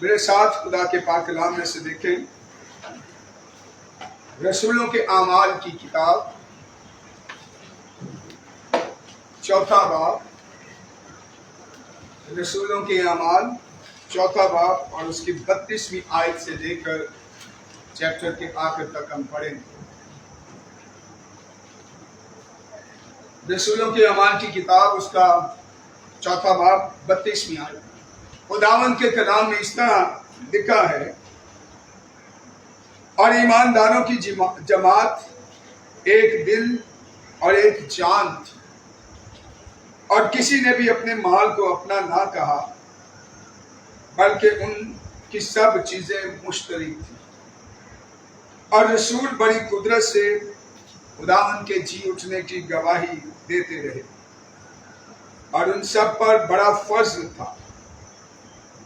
میرے ساتھ خدا کے پاک کلام میں سے دیکھیں رسولوں کے اعمال کی کتاب 4 باب، رسولوں کے اعمال 4 باب اور اس کی 32ویں آیت سے لے کر چیپٹر کے آخر تک ہم پڑھیں گے۔ رسولوں کے اعمال کی کتاب اس کا 4 باب 32ویں آیت، خداوند کے کلام میں اس طرح لکھا ہے، اور ایمانداروں کی جماعت ایک دل اور ایک جان تھی، اور کسی نے بھی اپنے مال کو اپنا نہ کہا بلکہ ان کی سب چیزیں مشترک تھیں، اور رسول بڑی قدرت سے خداوند کے جی اٹھنے کی گواہی دیتے رہے، اور ان سب پر بڑا فضل تھا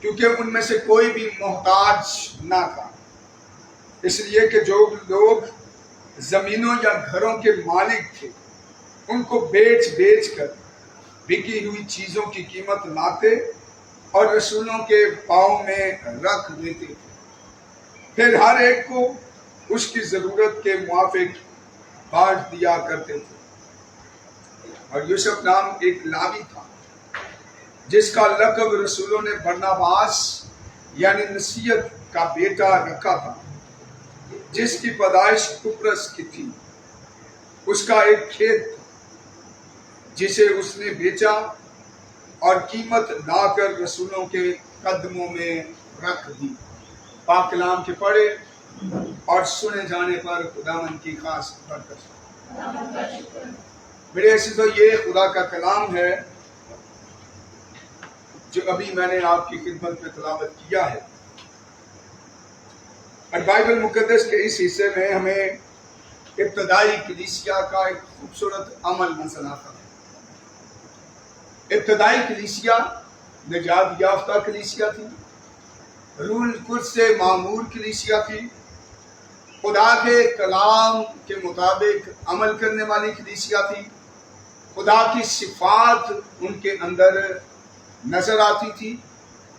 کیونکہ ان میں سے کوئی بھی محتاج نہ تھا، اس لیے کہ جو لوگ زمینوں یا گھروں کے مالک تھے ان کو بیچ کر بکی ہوئی چیزوں کی قیمت لاتے اور رسولوں کے پاؤں میں رکھ دیتے تھے، پھر ہر ایک کو اس کی ضرورت کے موافق بانٹ دیا کرتے تھے۔ اور یوسف نام ایک لاوی تھا جس کا لقب رسولوں نے برناباس یعنی نصیحت کا بیٹا رکھا تھا، جس کی پیدائش قبرس کی تھی۔ اس کا ایک کھیت تھا جسے اس نے بیچا اور قیمت لا کر رسولوں کے قدموں میں رکھ دی۔ پاک کلام کے پڑھے اور سنے جانے پر خداوند کی خاص برکت۔ میرے عزیزو، یہ خدا کا کلام ہے جو ابھی میں نے آپ کی خدمت میں تلاوت کیا ہے، اور بائبل مقدس کے اس حصے میں ہمیں ابتدائی کلیسیا کا ایک خوبصورت عمل نظر آتا ہے۔ ابتدائی کلیسیا نجات یافتہ کلیسیا تھی، روح القدس سے معمور کلیسیا تھی، خدا کے کلام کے مطابق عمل کرنے والی کلیسیا تھی، خدا کی صفات ان کے اندر نظر آتی تھی،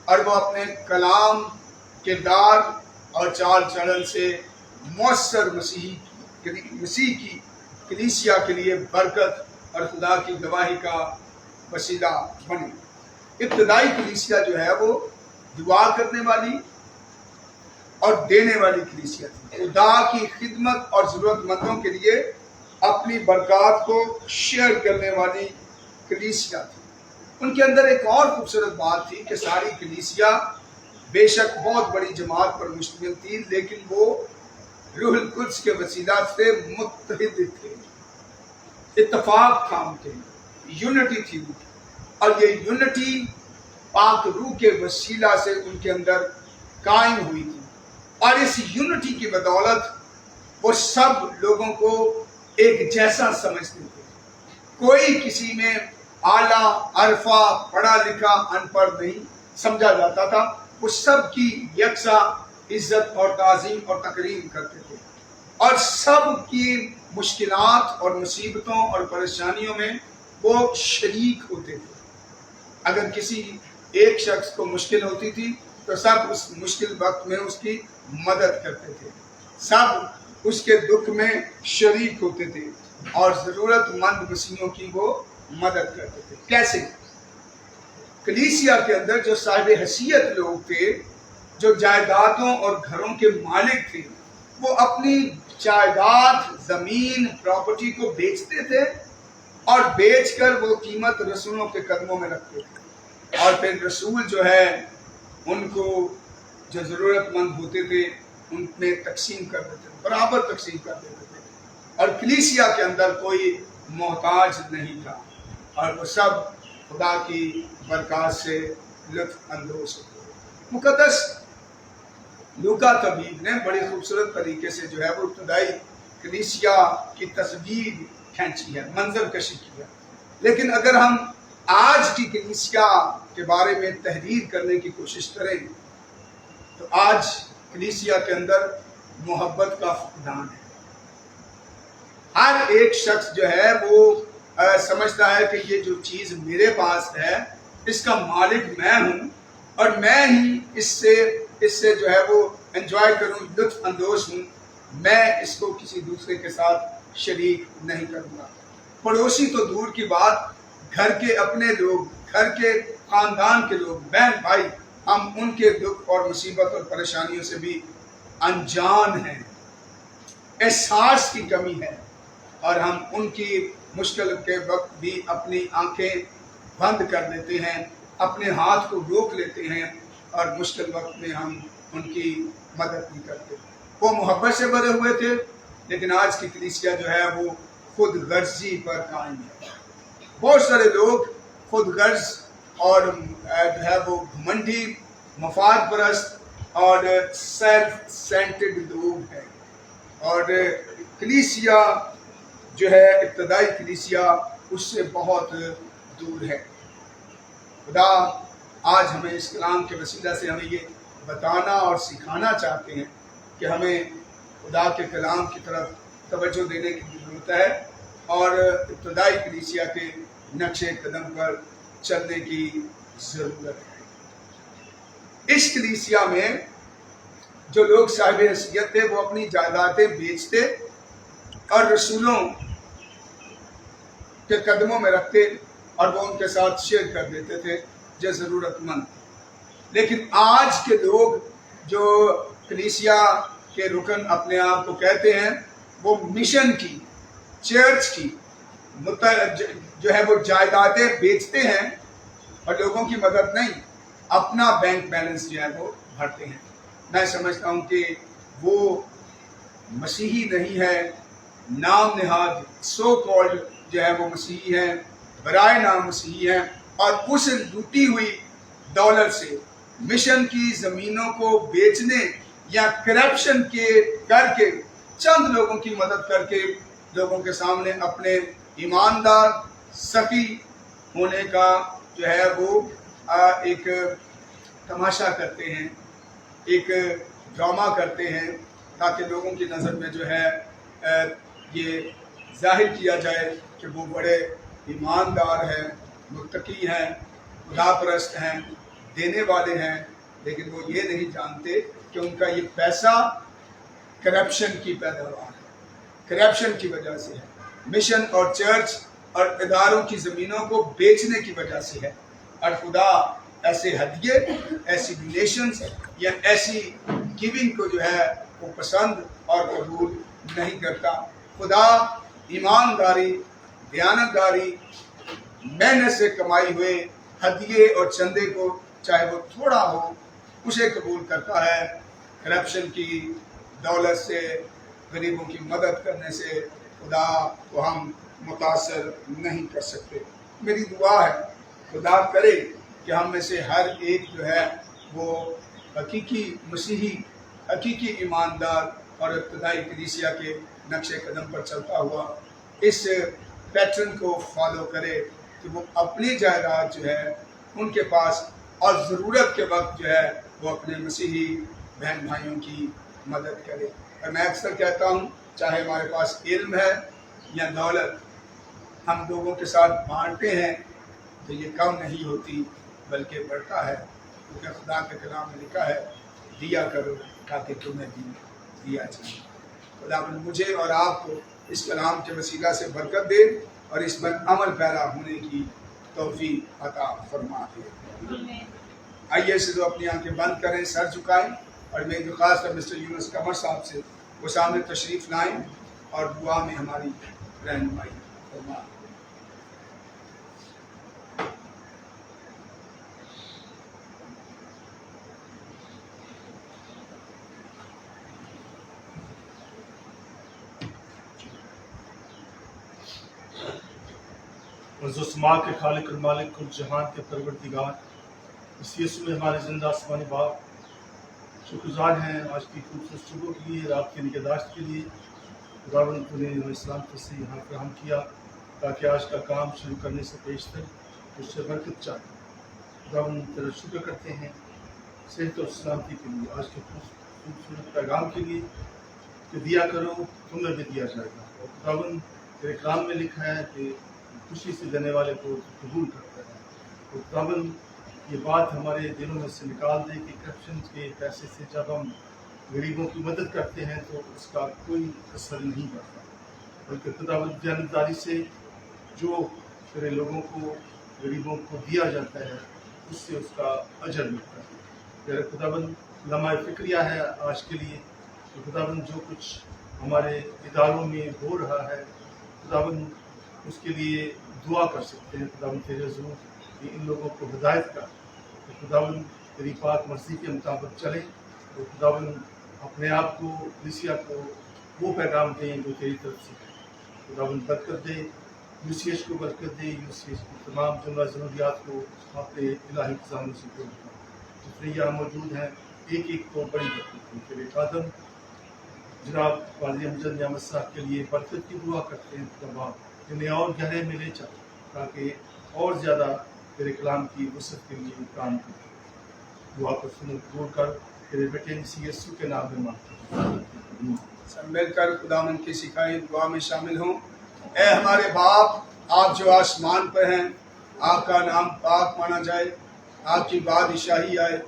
اور وہ اپنے کلام، کردار اور چال چلن سے مؤثر مسیح کی کلیسیا کے لیے برکت اور خدا کی گواہی کا وسیلہ بنے۔ ابتدائی کلیسیا جو ہے وہ دعا کرنے والی اور دینے والی کلیسیا تھی، خدا کی خدمت اور ضرورت مندوں کے لیے اپنی برکات کو شیئر کرنے والی کلیسیا تھی۔ ان کے اندر ایک اور خوبصورت بات تھی کہ ساری کلیسیا بے شک بہت بڑی جماعت پر مشتمل تھی، لیکن وہ روح القدس کے وسیلہ سے متحد تھے، اتفاق تھا ان کے، یونٹی تھی، اور یہ یونٹی پاک روح کے وسیلہ سے ان کے اندر قائم ہوئی تھی، اور اس یونٹی کی بدولت وہ سب لوگوں کو ایک جیسا سمجھتے تھے۔ کوئی کسی میں اعلیٰ عرفہ پڑھا لکھا ان پڑھ نہیں سمجھا جاتا تھا، وہ سب کی یکساں عزت اور تعظیم اور تکریم کرتے تھے، اور سب کی مشکلات اور مصیبتوں اور پریشانیوں میں وہ شریک ہوتے تھے۔ اگر کسی ایک شخص کو مشکل ہوتی تھی تو سب اس مشکل وقت میں اس کی مدد کرتے تھے، سب اس کے دکھ میں شریک ہوتے تھے، اور ضرورت مند مسیحیوں کی وہ مدد کرتے تھے۔ کیسے؟ کلیسیا کے اندر جو صاحب حیثیت لوگ تھے، جو جائیدادوں اور گھروں کے مالک تھے، وہ اپنی جائیداد، زمین، پراپرٹی کو بیچتے تھے، اور بیچ کر وہ قیمت رسولوں کے قدموں میں رکھتے تھے، اور پھر رسول جو ہے ان کو جو ضرورت مند ہوتے تھے ان میں تقسیم کر دیتے تھے، برابر تقسیم کر دیتے تھے، اور کلیسیا کے اندر کوئی محتاج نہیں تھا، اور وہ سب خدا کی برکات سے لطف اندوز ہوتے تھے۔ مقدس لوکا طبیب نے بڑی خوبصورت طریقے سے جو ہے وہ ابتدائی کلیسیا کی تصویر کھینچی ہے، منظر کشی کی ہے، لیکن اگر ہم آج کی کلیسیا کے بارے میں تحریر کرنے کی کوشش کریں تو آج کلیسیا کے اندر محبت کا فقدان ہے۔ ہر ایک شخص جو ہے وہ سمجھتا ہے کہ یہ جو چیز میرے پاس ہے اس کا مالک میں ہوں، اور میں ہی اس سے اس سے جو ہے وہ انجوائے کروں، لطف اندوز ہوں، میں اس کو کسی دوسرے کے ساتھ شریک نہیں کروں گا۔ پڑوسی تو دور کی بات، گھر کے اپنے لوگ، گھر کے خاندان کے لوگ، بہن بھائی، ہم ان کے دکھ اور مصیبت اور پریشانیوں سے بھی انجان ہیں، احساس کی کمی ہے، اور ہم ان کی مشکل کے وقت بھی اپنی آنکھیں بند کر دیتے ہیں، اپنے ہاتھ کو روک لیتے ہیں، اور مشکل وقت میں ہم ان کی مدد نہیں کرتے۔ وہ محبت سے بھرے ہوئے تھے، لیکن آج کی کلیسیا جو ہے وہ خود غرضی پر قائم ہے۔ بہت سارے لوگ خود غرض اور جو ہے وہ گھمنڈی، مفاد پرست اور سیلف سینٹرڈ لوگ ہیں، اور کلیسیا جو ہے ابتدائی کلیسیا اس سے بہت دور ہے۔ خدا آج ہمیں اس کلام کے وسیلہ سے ہمیں یہ بتانا اور سکھانا چاہتے ہیں کہ ہمیں خدا کے کلام کی طرف توجہ دینے کی ضرورت ہے، اور ابتدائی کلیسیا کے نقش قدم پر چلنے کی ضرورت ہے۔ اس کلیسیا میں جو لوگ صاحب حیثیت تھے وہ اپنی جائیدادیں بیچتے اور رسولوں کے قدموں میں رکھتے، اور وہ ان کے ساتھ شیئر کر دیتے تھے جو ضرورت مند۔ لیکن آج کے لوگ جو کلیسیا کے رکن اپنے آپ کو کہتے ہیں، وہ مشن کی، چرچ کی جو ہے وہ جائیدادیں بیچتے ہیں، اور لوگوں کی مدد نہیں، اپنا بینک بیلنس جو ہے وہ بھرتے ہیں۔ میں سمجھتا ہوں کہ وہ مسیحی نہیں ہے، نام نہاد سو کالڈ جو ہے وہ مسیحی ہیں، برائے نام مسیحی ہیں، اور اس لوٹی ہوئی دولت سے مشن کی زمینوں کو بیچنے یا کرپشن کے کر کے چند لوگوں کی مدد کر کے لوگوں کے سامنے اپنے ایماندار سخی ہونے کا جو ہے وہ ایک تماشا کرتے ہیں، ایک ڈرامہ کرتے ہیں، تاکہ لوگوں کی نظر میں جو ہے یہ ظاہر کیا جائے کہ وہ بڑے ایماندار ہیں، متقی ہیں، خدا پرست ہیں، دینے والے ہیں، لیکن وہ یہ نہیں جانتے کہ ان کا یہ پیسہ کرپشن کی پیداوار ہے، کرپشن کی وجہ سے ہے، مشن اور چرچ اور اداروں کی زمینوں کو بیچنے کی وجہ سے ہے۔ اور خدا ایسے ہدیے، ایسی ڈونیشنز یا ایسی گیونگ کو جو ہے وہ پسند اور قبول نہیں کرتا۔ خدا ایمانداری، دیانتداری، محنت سے کمائی ہوئے ہدیے اور چندے کو، چاہے وہ تھوڑا ہو، اسے قبول کرتا ہے۔ کرپشن کی دولت سے، غریبوں کی مدد کرنے سے خدا کو ہم متاثر نہیں کر سکتے۔ میری دعا ہے خدا کرے کہ ہم میں سے ہر ایک جو ہے وہ حقیقی مسیحی، حقیقی ایماندار اور ابتدائی کلیسیا کے نقش قدم پر چلتا ہوا اس پیٹرن کو فالو کرے کہ وہ اپنی جائیداد جو ہے ان کے پاس، اور ضرورت کے وقت جو ہے وہ اپنے مسیحی بہن بھائیوں کی مدد کرے۔ اور میں اکثر کہتا ہوں، چاہے ہمارے پاس علم ہے یا دولت، ہم لوگوں کے ساتھ بانٹتے ہیں تو یہ کم نہیں ہوتی بلکہ بڑھتا ہے، کیونکہ خدا کے کلام میں لکھا ہے دیا کرو تاکہ تمہیں بھی دیا جائے۔ خدا مجھے اور آپ کو اس کلام کے وسیلہ سے برکت دے اور اس پر عمل پیرا ہونے کی توفیق عطا فرما دے۔ آئیے سے تو اپنی آنکھیں بند کریں، سر جھکائیں، اور میری درخواست ہے مسٹر یونس قمر صاحب سے وہ سامنے تشریف لائیں اور دعا میں ہماری رہنمائی فرمائیں۔ عرض و سما کے خالق اور مالک کل جہان کے پروردگار، اس یسوع میں ہمارے زندہ آسمانی باپ شکر گزار ہیں آج کی خوبصورت صبح کے لیے، رات کی نگہداشت کے لیے۔ خداوند تو نے ہمیں اسلام سے یہاں فراہم کیا تاکہ آج کا کام شروع کرنے سے پیشتر اس سے برکت چاہے۔ خداوند تیرا شکر کرتے ہیں صحت اور سلامتی کے لیے، آج کے خوبصورت پیغام کے لیے کہ دیا کرو تمہیں بھی دیا جائے گا۔ اور خداوند تیرے کلام میں لکھا ہے کہ خوشی سے دینے والے کو قبول کرتا ہے۔ اور خداوند یہ بات ہمارے دلوں میں سے نکال دے کہ کرپشن کے پیسے سے جب ہم غریبوں کی مدد کرتے ہیں تو اس کا کوئی اثر نہیں پڑتا، بلکہ خداوند دیانتداری سے جو پھر لوگوں کو غریبوں کو دیا جاتا ہے اس سے اس کا اجر ملتا ہے۔ پھر خداوند لمحہ فکریہ ہے آج کے لیے کہ خداوند جو کچھ ہمارے اداروں میں ہو رہا ہے، خداوند اس کے لیے دعا کر سکتے ہیں۔ خداوند تیرے حضور کہ ان لوگوں کو ہدایت کر کہ خداوند تیری پاک مرضی کے مطابق چلیں، اور خداوند اپنے آپ کو کلیسیا کو وہ پیغام دیں جو تیری طرف سے ہے۔ خداوند برکت دے، یوسیش کو برکت دے، یوسیش کی تمام جملہ ضروریات کو اپنے الہی خزانے سے پورا کر۔ جتنے یہاں موجود ہیں ایک ایک کو بڑی برکت دے۔ تیرے خادم جناب قاضی امجد نعمت صاحب کے لیے برکت کی دعا کرتے ہیں، خدا انہیں اور گہرے میں لے چل تاکہ اور زیادہ تیرے کلام کی وسعت کے لیے کام کریں۔ دعا کو سن قبول کر تیرے بیٹے مسیح یسوع کے نام میں مانگتے ہیں۔ سب مل کر خداوند کی سکھائی دعا میں شامل ہوں۔ اے ہمارے باپ، آپ جو آسمان پر ہیں، آپ کا نام پاک مانا جائے، آپ کی بادشاہی آئے،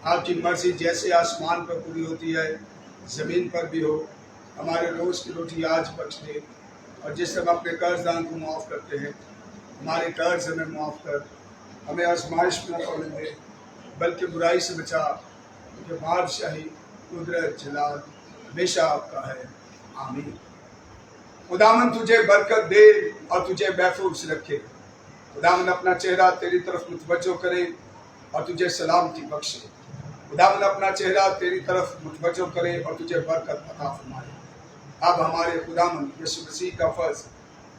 آپ کی مرضی جیسے آسمان پر پوری ہوتی ہے زمین پر بھی ہو۔ ہمارے روز کی روٹی آج بخش دے، اور جس ہم اپنے قرض دان کو معاف کرتے ہیں، ہمارے قرض ہمیں معاف کر، ہمیں آزمائش میں نہ پڑنے دے بلکہ برائی سے بچا، کیونکہ بادشاہی، قدرت، جلال ہمیشہ آپ کا ہے، آمین۔ خداوند تجھے برکت دے اور تجھے محفوظ رکھے۔ خداوند اپنا چہرہ تیری طرف متوجہ کرے اور تجھے سلامتی بخشے۔ خداوند اپنا چہرہ تیری طرف متوجہ کرے اور تجھے برکت عطا فرمائے۔ اب ہمارے خداوند یسوع مسیح کا فضل،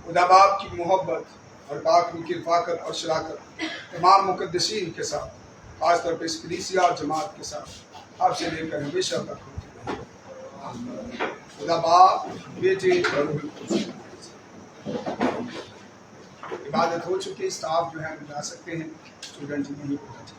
خدا باپ کی محبت اور پاک روح کی رفاقت اور شراکت تمام مقدسین کے ساتھ، خاص طور پہ اس کلیسیا اور جماعت کے ساتھ آپ سے لے کر ہمیشہ تک ہوتی رہے۔ آمین۔ خدا باپ، بیٹے اور روح القدس۔ عبادت ہو چکی، اسٹاف جو ہے جا سکتے ہیں، اسٹوڈنٹ نہیں پہنچ